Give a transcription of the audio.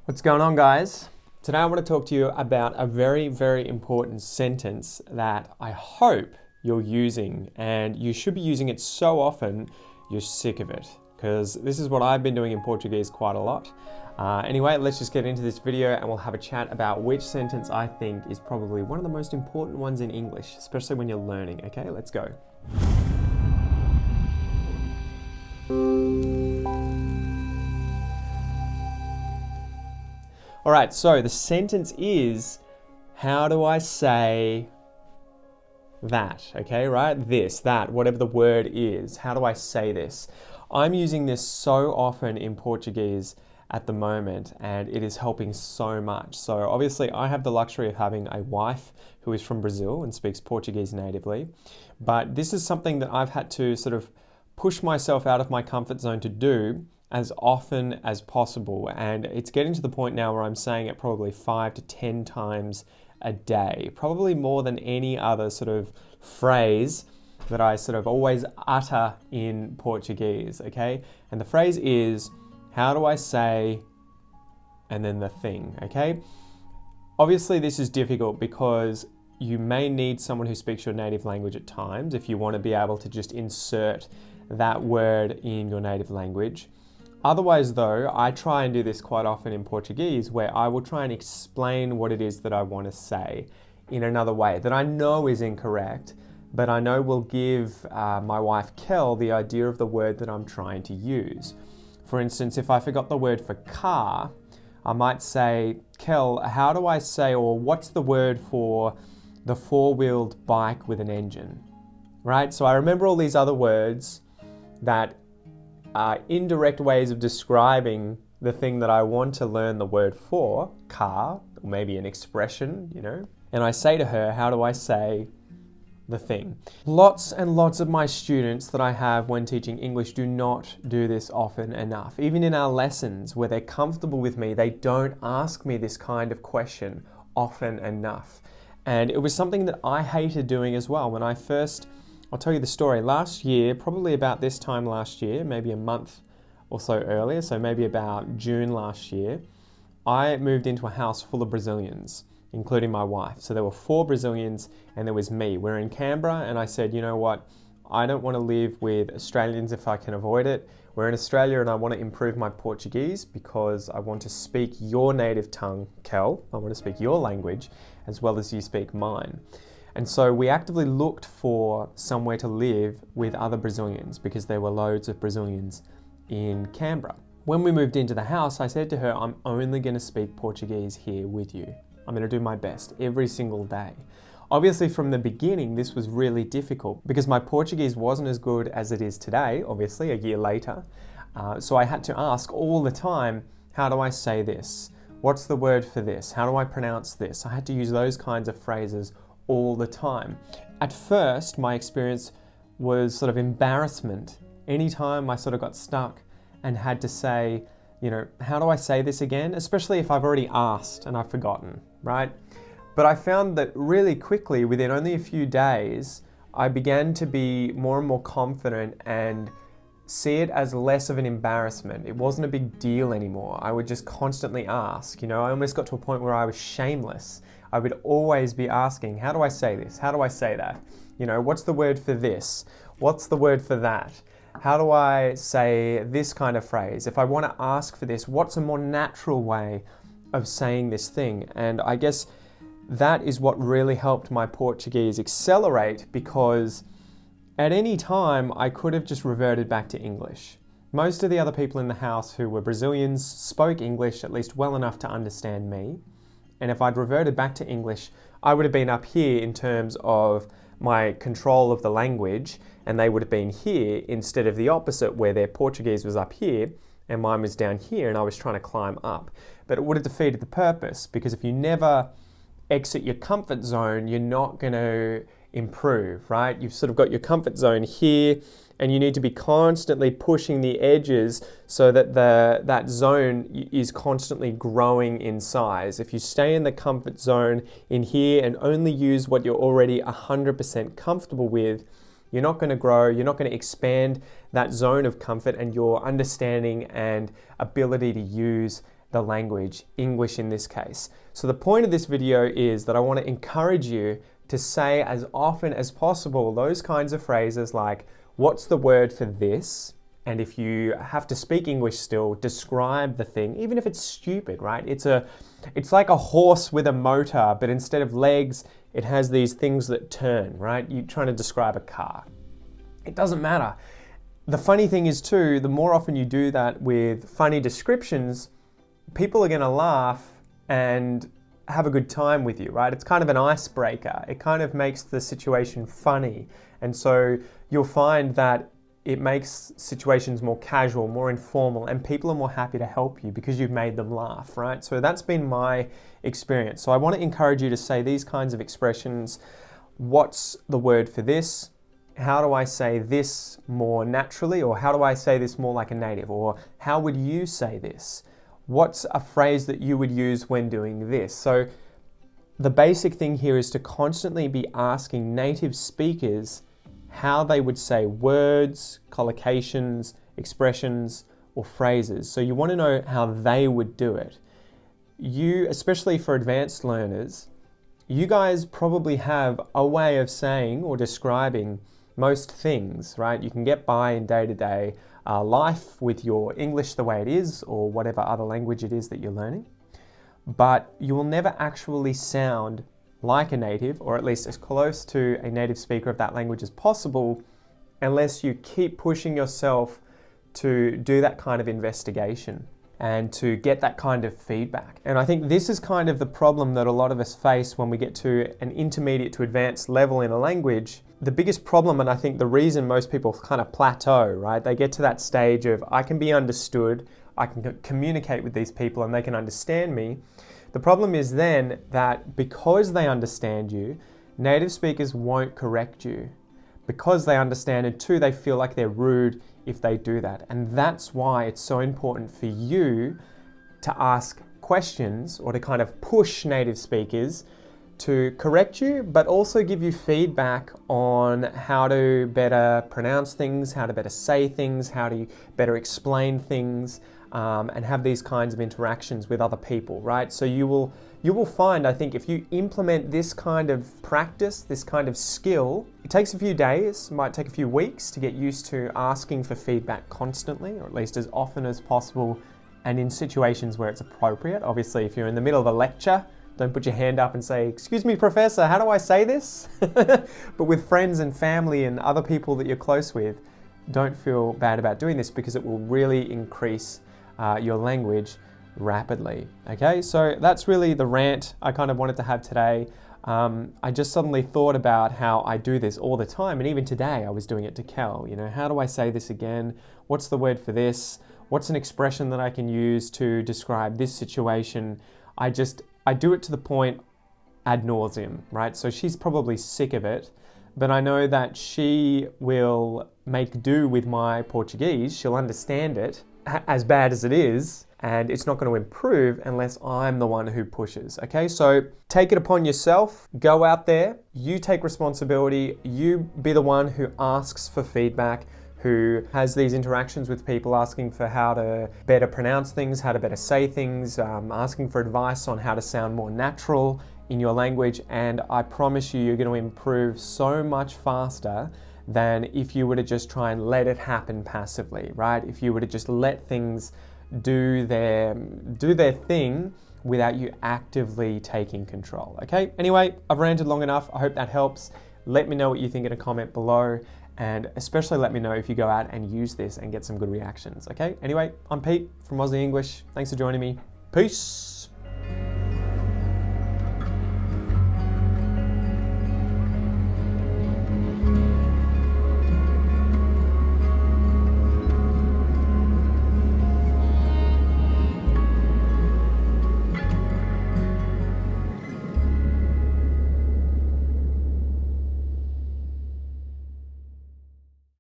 What's going on, guys? Today I want to talk to you about a very, very important sentence that I hope you're using, and you should be using it so often you're sick of it, because this is what I've been doing in Portuguese quite a lot. Anyway, let's just get into this video and we'll have a chat about which sentence I think is probably one of the most important ones in English, especially when you're learning. Okay, let's go. All right, so the sentence is, how do I say that? Okay, right? This, that, whatever the word is. How do I say this? I'm using this so often in Portuguese at the moment, and it is helping so much. So obviously I have the luxury of having a wife who is from Brazil and speaks Portuguese natively. But this is something that I've had to sort of push myself out of my comfort zone to do as often as possible, and it's getting to the point now where I'm saying it probably 5 to 10 times a day, probably more than any other sort of phrase that I sort of always utter in Portuguese, okay? And the phrase is, how do I say, and then the thing, okay? Obviously this is difficult because you may need someone who speaks your native language at times if you want to be able to just insert that word in your native language. Otherwise though, I try and do this quite often in Portuguese, where I will try and explain what it is that I want to say in another way that I know is incorrect, but I know will give my wife Kel the idea of the word that I'm trying to use. For instance, if I forgot the word for car, I might say, Kel, how do I say, or what's the word for the four-wheeled bike with an engine? Right? So I remember all these other words that are indirect ways of describing the thing that I want to learn the word for, car, or maybe an expression, you know. And I say to her, how do I say the thing? Lots and lots of my students that I have when teaching English do not do this often enough. Even in our lessons where they're comfortable with me, they don't ask me this kind of question often enough. And it was something that I hated doing as well. When I first, I'll tell you the story. Last year, probably about this time last year, maybe a month or so earlier, so maybe about June last year, I moved into a house full of Brazilians, including my wife. So there were 4 Brazilians and there was me. We're in Canberra, and I said, you know what? I don't want to live with Australians if I can avoid it. We're in Australia and I want to improve my Portuguese because I want to speak your native tongue, Kel. I want to speak your language as well as you speak mine. And so we actively looked for somewhere to live with other Brazilians because there were loads of Brazilians in Canberra. When we moved into the house, I said to her, I'm only going to speak Portuguese here with you. I'm going to do my best every single day. Obviously, from the beginning, this was really difficult because my Portuguese wasn't as good as it is today, obviously, a year later. So I had to ask all the time, how do I say this? What's the word for this? How do I pronounce this? I had to use those kinds of phrases all the time. At first, my experience was sort of embarrassment. Anytime I sort of got stuck and had to say, you know, how do I say this again? Especially if I've already asked and I've forgotten, right? But I found that really quickly, within only a few days, I began to be more and more confident and see it as less of an embarrassment. It wasn't a big deal anymore. I would just constantly ask, you know, I almost got to a point where I was shameless. I would always be asking, how do I say this? How do I say that? You know, what's the word for this? What's the word for that? How do I say this kind of phrase? If I want to ask for this, what's a more natural way of saying this thing? And I guess that is what really helped my Portuguese accelerate, because at any time I could have just reverted back to English. Most of the other people in the house who were Brazilians spoke English at least well enough to understand me. And if I'd reverted back to English, I would have been up here in terms of my control of the language, and they would have been here instead of the opposite, where their Portuguese was up here and mine was down here and I was trying to climb up. But it would have defeated the purpose, because if you never exit your comfort zone, you're not going to improve, right? You've sort of got your comfort zone here, and you need to be constantly pushing the edges so that that zone is constantly growing in size. If you stay in the comfort zone in here and only use what you're already 100% comfortable with, you're not going to grow, you're not going to expand that zone of comfort and your understanding and ability to use the language, English in this case. So the point of this video is that I want to encourage you to say as often as possible those kinds of phrases like, what's the word for this? And if you have to speak English still, describe the thing, even if it's stupid, right? It's like a horse with a motor, but instead of legs, it has these things that turn, right? You're trying to describe a car. It doesn't matter. The funny thing is too, the more often you do that with funny descriptions, people are gonna laugh and have a good time with you, right? It's kind of an icebreaker. It kind of makes the situation funny. And so you'll find that it makes situations more casual, more informal, and people are more happy to help you because you've made them laugh, right? So that's been my experience. So I want to encourage you to say these kinds of expressions. What's the word for this? How do I say this more naturally? Or how do I say this more like a native? Or how would you say this? What's a phrase that you would use when doing this? So the basic thing here is to constantly be asking native speakers how they would say words, collocations, expressions, or phrases. So you want to know how they would do it. You, especially for advanced learners, you guys probably have a way of saying or describing most things, right? You can get by in day-to-day life with your English the way it is, or whatever other language it is that you're learning. But you will never actually sound like a native, or at least as close to a native speaker of that language as possible, unless you keep pushing yourself to do that kind of investigation and to get that kind of feedback. And I think this is kind of the problem that a lot of us face when we get to an intermediate to advanced level in a language. The biggest problem, and I think the reason most people kind of plateau, right? They get to that stage of, I can be understood, I can communicate with these people and they can understand me. The problem is then that because they understand you, native speakers won't correct you. Because they understand it too, they feel like they're rude if they do that. And that's why it's so important for you to ask questions or to kind of push native speakers to correct you, but also give you feedback on how to better pronounce things, how to better say things, how to better explain things, and have these kinds of interactions with other people, right? So you will find, I think, if you implement this kind of practice, this kind of skill, it takes a few days, might take a few weeks to get used to asking for feedback constantly, or at least as often as possible, and in situations where it's appropriate. Obviously, if you're in the middle of a lecture, don't put your hand up and say, "Excuse me, professor, how do I say this?" But with friends and family and other people that you're close with, don't feel bad about doing this because it will really increase your language rapidly. Okay, so that's really the rant I kind of wanted to have today. I just suddenly thought about how I do this all the time, and even today I was doing it to Kel. You know, how do I say this again? What's the word for this? What's an expression that I can use to describe this situation? I do it to the point ad nauseum, right? So she's probably sick of it, but I know that she will make do with my Portuguese. She'll understand it as bad as it is, and it's not going to improve unless I'm the one who pushes. Okay, so take it upon yourself, go out there, you take responsibility, you be the one who asks for feedback, who has these interactions with people asking for how to better pronounce things, how to better say things, asking for advice on how to sound more natural in your language, and I promise you're going to improve so much faster than if you were to just try and let it happen passively, right? If you were to just let things do their thing without you actively taking control, okay? Anyway, I've ranted long enough. I hope that helps. Let me know what you think in a comment below, and especially let me know if you go out and use this and get some good reactions, okay? Anyway, I'm Pete from Aussie English. Thanks for joining me. Peace.